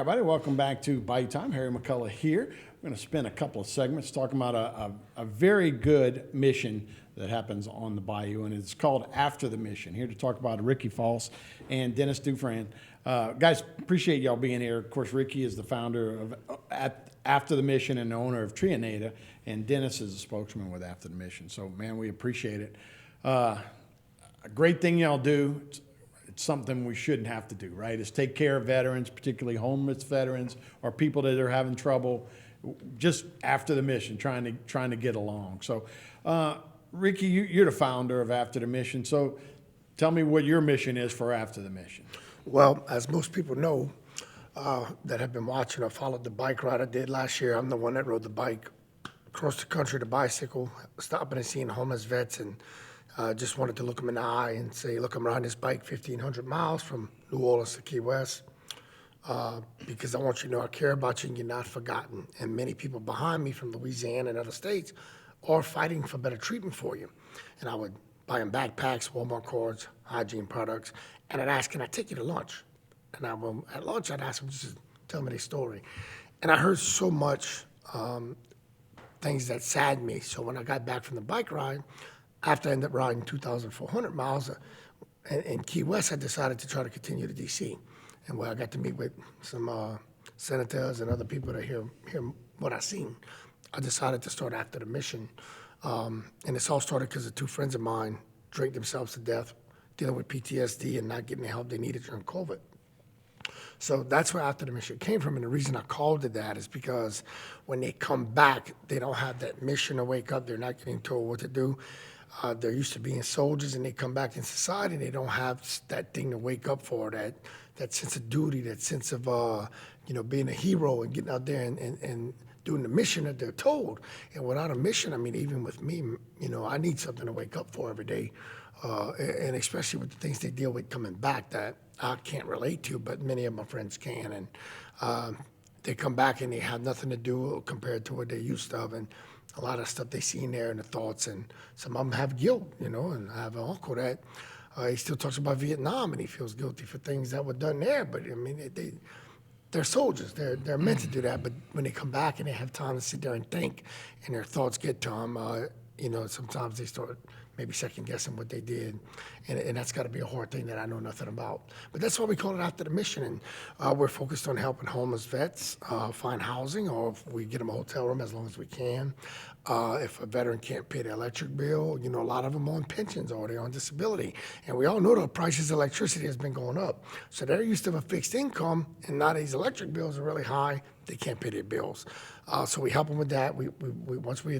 everybody. Welcome back to Bayou Time. Harry McCullough here. We're going to spend a couple of segments talking about a very good mission that happens on the Bayou, and it's called After the Mission. Here to talk about Ricky False and Dennis Dufresne. Guys, appreciate y'all being here. Of course, Ricky is the founder of After the Mission and the owner of Trianeta, and Dennis is a spokesman with After the Mission. So, man, we appreciate it. A great thing y'all do. It's something we shouldn't have to do, right? Is take care of veterans, particularly homeless veterans or people that are having trouble just after the mission, trying to get along. So, Ricky, you're the founder of After the Mission. So tell me what your mission is for After the Mission. Well, as most people know that have been watching or followed the bike ride I did last year, I'm the one that rode the bike across the country, the bicycle, stopping and seeing homeless vets, and just wanted to look them in the eye and say, look, I'm riding this bike 1,500 miles from New Orleans to Key West because I want you to know I care about you and you're not forgotten. And many people behind me from Louisiana and other states are fighting for better treatment for you. And I would buy them backpacks, Walmart cards, hygiene products, and I'd ask, can I take you to lunch? And at lunch, I'd ask them just to tell me their story. And I heard so much things that saddened me. So when I got back from the bike ride, after I ended up riding 2,400 miles in Key West, I decided to try to continue to D.C. And where I got to meet with some senators and other people to hear what I seen, I decided to start After the Mission. And this all started because of two friends of mine drank themselves to death, dealing with PTSD and not getting the help they needed during COVID. So that's where After the Mission came from. And the reason I called it that is because when they come back, they don't have that mission to wake up. They're not getting told what to do. They're used to being soldiers, and they come back in society, and they don't have that thing to wake up for, that sense of duty, that sense of being a hero and getting out there and doing the mission that they're told. And without a mission, I mean, even with me, I need something to wake up for every day, and especially with the things they deal with coming back that I can't relate to, but many of my friends can. And they come back and they have nothing to do compared to what they used to have. And a lot of stuff they see in there and the thoughts, and some of them have guilt, and I have an uncle that he still talks about Vietnam and he feels guilty for things that were done there. But I mean, they're soldiers. They're meant to do that. But when they come back and they have time to sit there and think, and their thoughts get to them, sometimes they start maybe second guessing what they did, and that's got to be a hard thing that I know nothing about. But that's why we call it After the Mission, and we're focused on helping homeless vets find housing, or if we get them a hotel room as long as we can. If a veteran can't pay their electric bill, a lot of them are on pensions or they're on disability, and we all know the prices of electricity has been going up. So they're used to a fixed income, and now these electric bills are really high. They can't pay their bills. So we help them with that. Once we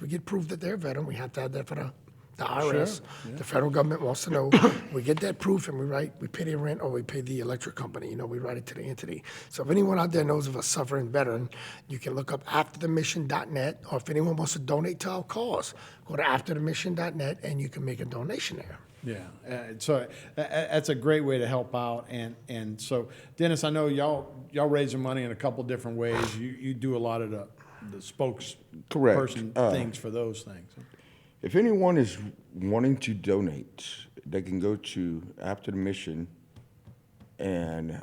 get proof that they're a veteran, we have to have that for the IRS, Sure. Yeah. The federal government wants to know. We get that proof and we pay their rent or we pay the electric company. We write it to the entity. So if anyone out there knows of a suffering veteran, you can look up afterthemission.net, or if anyone wants to donate to our cause, go to afterthemission.net and you can make a donation there. Yeah, so that's a great way to help out. And so, Dennis, I know y'all raising money in a couple different ways. You do a lot of the spokesperson things for those things. If anyone is wanting to donate, they can go to After the Mission and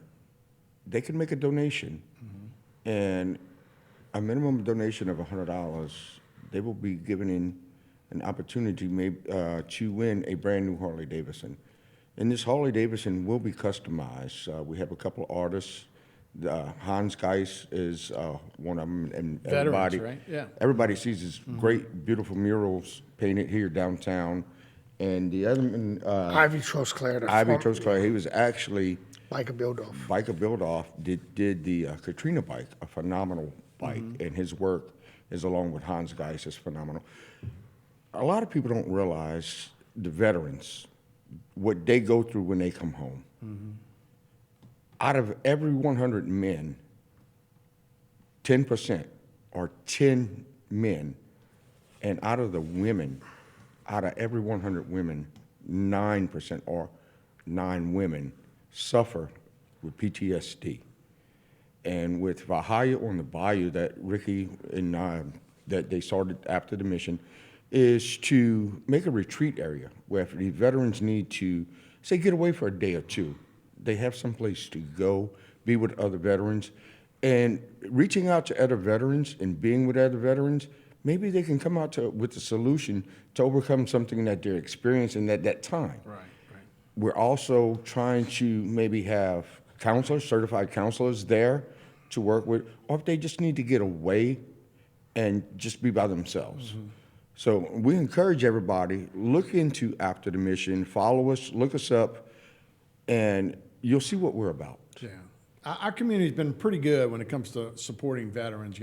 they can make a donation. Mm-hmm. And a minimum donation of $100, they will be given an opportunity to win a brand new Harley Davidson. And this Harley Davidson will be customized. We have a couple artists. Hans Geis is one of them, and Veterans, right? Yeah. Everybody sees his great, beautiful murals painted here downtown, and the other one, Ivy Trostclair. He was actually Biker Build-Off. Biker Build-Off did the Katrina bike, a phenomenal bike, and his work is along with Hans Geis is phenomenal. A lot of people don't realize the veterans, what they go through when they come home. Mm-hmm. Out of every 100 men, 10% are 10 men. And out of the women, out of every 100 women, 9% or 9 women suffer with PTSD. And with Vahaya on the Bayou that Ricky and that they started After the Mission is to make a retreat area where if the veterans need to, say, get away for a day or two, they have some place to go, be with other veterans, and reaching out to other veterans and being with other veterans, maybe they can come out with a solution to overcome something that they're experiencing at that time. Right. We're also trying to maybe have counselors, certified counselors there to work with, or if they just need to get away and just be by themselves. So we encourage everybody, look into After the Mission, follow us, look us up, and you'll see what we're about. Yeah. Our community's been pretty good when it comes to supporting veterans,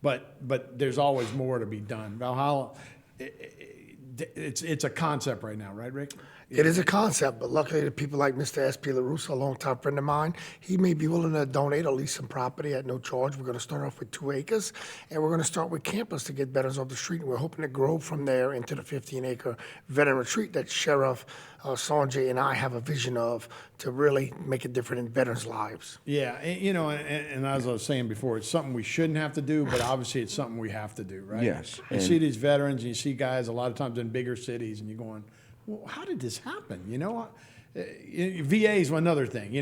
but there's always more to be done. Valhalla, it's a concept right now, right, Rick? It is a concept, but luckily the people like Mr. S.P. LaRusso, a longtime friend of mine, he may be willing to donate or lease some property at no charge. We're going to start off with 2 acres, and we're going to start with campers to get veterans off the street. And we're hoping to grow from there into the 15-acre veteran retreat that Sheriff Sanjay and I have a vision of to really make a difference in veterans' lives. Yeah, and as I was saying before, it's something we shouldn't have to do, but obviously it's something we have to do, right? Yes, You and- see these veterans, and you see guys a lot of times in bigger cities, and you're going, well, how did this happen? VA is another thing,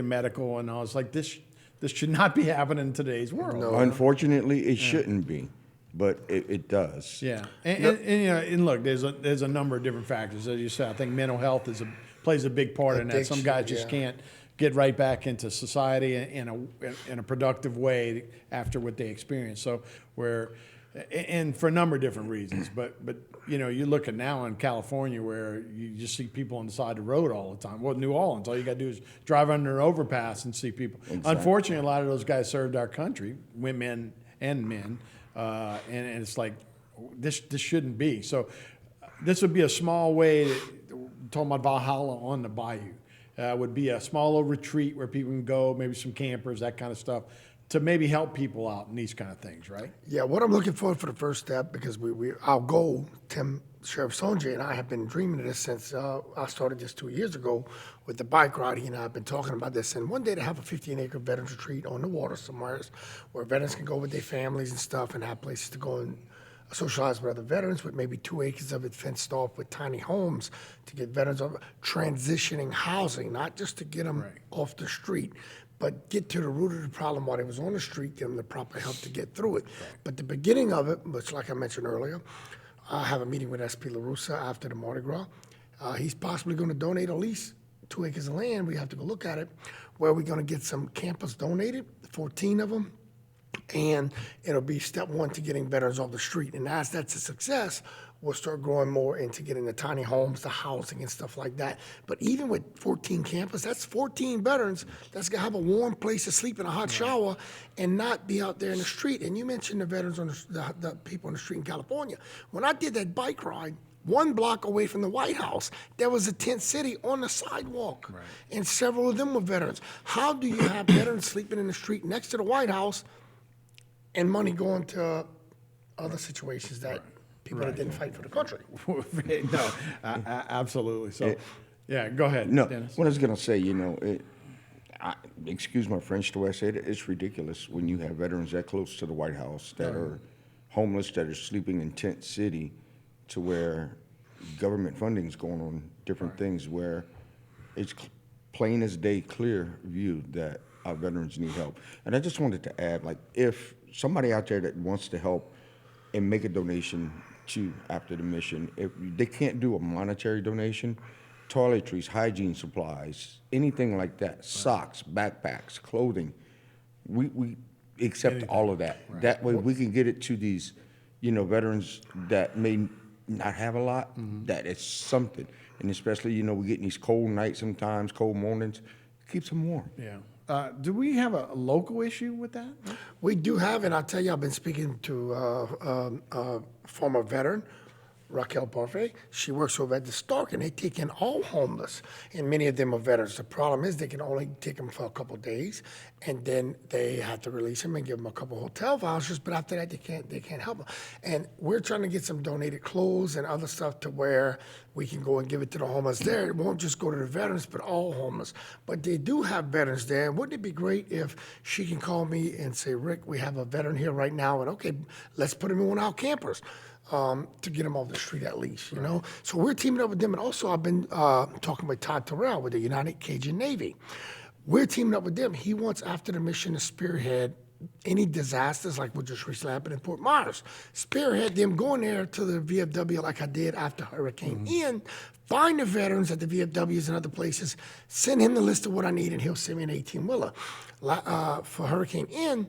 medical and all. It's like this should not be happening in today's world. No. Unfortunately, it shouldn't be, but it does. Yeah, and look, there's a number of different factors. As you said, I think mental health plays a big part in that. Some Addiction, guys just yeah. can't get right back into society in a productive way after what they experience. So and for a number of different reasons, but you look at now in California where you just see people on the side of the road all the time. Well, New Orleans, all you got to do is drive under an overpass and see people. Exactly. Unfortunately, a lot of those guys served our country, women and men, and it's like this shouldn't be. So this would be a small way. Talking about Valhalla on the Bayou would be a small little retreat where people can go, maybe some campers, that kind of stuff, to maybe help people out in these kind of things, right? Yeah, what I'm looking for the first step, because our goal, Sheriff Sanjay and I have been dreaming of this since I started this 2 years ago with the bike ride. He and I have been talking about this. And one day to have a 15-acre veterans retreat on the water somewhere where veterans can go with their families and stuff and have places to go and socialize with other veterans, with maybe 2 acres of it fenced off with tiny homes to get veterans of transitioning housing, not just to get them off the street, but get to the root of the problem while they was on the street, give them the proper help to get through it. But the beginning of it, which like I mentioned earlier, I have a meeting with S.P. LaRusso after the Mardi Gras. He's possibly going to donate at least 2 acres of land. We have to go look at it, where we're going to get some campers donated, 14 of them. And it'll be step one to getting veterans off the street. And as that's a success, we'll start growing more into getting the tiny homes, the housing and stuff like that. But even with 14 campers, that's 14 veterans that's gonna have a warm place to sleep in a hot shower and not be out there in the street. And you mentioned the veterans on the people on the street in California. When I did that bike ride, 1 block away from the White House, there was a tent city on the sidewalk. Right. And several of them were veterans. How do you have veterans sleeping in the street next to the White House and money going to other situations that people that didn't fight for the country? No, absolutely. So, yeah, go ahead, No, Dennis. what I was gonna say, excuse my French the way I say it, it's ridiculous when you have veterans that close to the White House that are homeless, that are sleeping in tent city, to where government funding is going on different things, where it's plain as day, clear view that our veterans need help. And I just wanted to add, like, if somebody out there that wants to help and make a donation to After the Mission, if they can't do a monetary donation, toiletries, hygiene supplies, anything like that, socks, backpacks, clothing, we accept all of that. That way we can get it to these, veterans that may not have a lot, that it's something. And especially, we're getting these cold nights sometimes, cold mornings, keeps them warm. Yeah. Do we have a local issue with that? We do have, and I'll tell you, I've been speaking to a former veteran, Raquel Parfait. She works over at the Stark, and they take in all homeless, and many of them are veterans. The problem is they can only take them for a couple of days, and then they have to release them and give them a couple hotel vouchers. But after that, they can't help them. And we're trying to get some donated clothes and other stuff to where we can go and give it to the homeless there. It won't just go to the veterans, but all homeless. But they do have veterans there. And wouldn't it be great if she can call me and say, Rick, we have a veteran here right now, and okay, let's put him in one of our campers. To get them off the street at least, So we're teaming up with them. And also I've been talking with Todd Terrell with the United Cajun Navy. We're teaming up with them. He wants after the mission to spearhead any disasters like what just recently happened in Fort Myers. Spearhead them going there to the VFW like I did after Hurricane Ian. Find the veterans at the VFWs and other places. Send him the list of what I need, and he'll send me an 18-wheeler. For Hurricane Ian,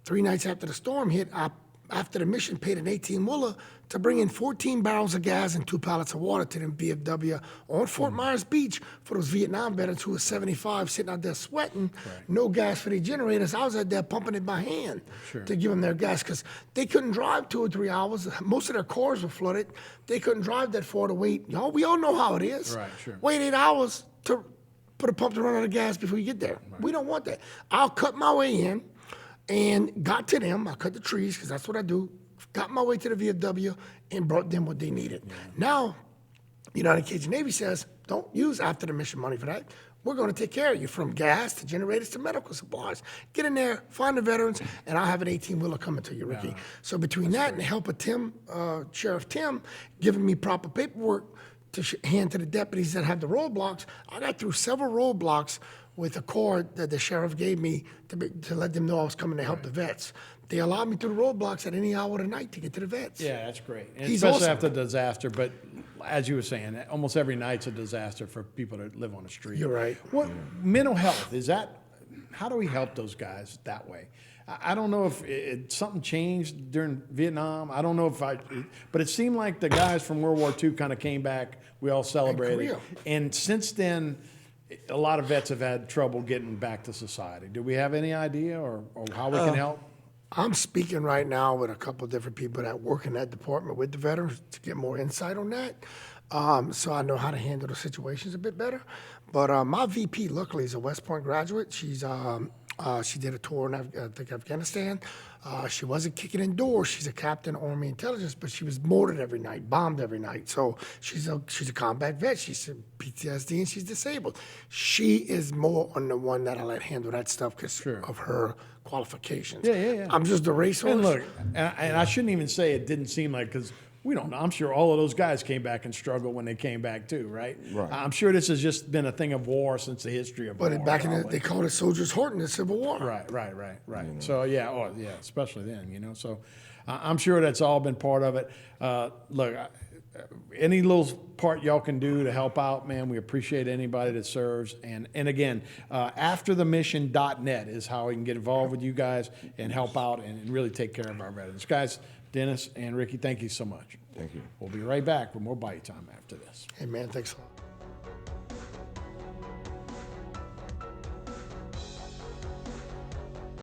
3 nights after the storm hit, I, after the mission, paid an 18-wheeler to bring in 14 barrels of gas and 2 pallets of water to them VFW on Fort Myers Beach for those Vietnam veterans who were 75 sitting out there sweating, no gas for their generators. I was out there pumping it by hand to give them their gas because they couldn't drive 2 or 3 hours. Most of their cars were flooded. They couldn't drive that far to wait. Y'all, we all know how it is. Right, sure. Wait 8 hours to put a pump to run out of gas before you get there. We don't want that. I'll cut my way in and got to them. I cut the trees because that's what I do. Got my way to the VFW and brought them what they needed. Now, United Cajun Navy says, don't use after the mission money for that. We're going to take care of you from gas to generators to medical supplies. Get in there, find the veterans, and I'll have an 18-wheeler coming to you, Ricky. So between that and the help of Tim, Sheriff Tim, giving me proper paperwork to hand to the deputies that have the roadblocks, I got through several roadblocks with a cord that the sheriff gave me to let them know I was coming to help the vets. They allowed me through the roadblocks at any hour of the night to get to the vets. Yeah, that's great. And He's especially awesome. after disaster, but as you were saying, almost every night's a disaster for people that live on the street. You're right. What mental health is that? How do we help those guys that way? I don't know if something changed during Vietnam. I don't know but it seemed like the guys from World War II kind of came back. We all celebrated, Korea. and since then, a lot of vets have had trouble getting back to society. Do we have any idea or how we can help? I'm speaking right now with a couple of different people that work in that department with the veterans to get more insight on that. So I know how to handle the situations a bit better. But my VP, luckily, is a West Point graduate. She did a tour in Afghanistan. She wasn't kicking in doors. She's a captain, Army Intelligence, but she was mortared every night, bombed every night. So she's a combat vet. She's PTSD and she's disabled. She is more on the one that I let handle that stuff because of her qualifications. Yeah. I'm just the racehorse. And look, and I shouldn't even say it didn't seem like, because we don't know. I'm sure all of those guys came back and struggled when they came back too, right? Right. I'm sure this has just been a thing of war since the history of war. But back in probably. they called it Soldiers' Heart in the Civil War. Right. So yeah, especially then, So I'm sure that's all been part of it. Look, any little part y'all can do to help out, man, we appreciate anybody that serves. And again, afterthemission.net is how we can get involved with you guys and help out and really take care of our veterans. Guys, Dennis and Ricky, thank you so much. Thank you. We'll be right back with more Bite Time after this. Hey, man, thanks a lot.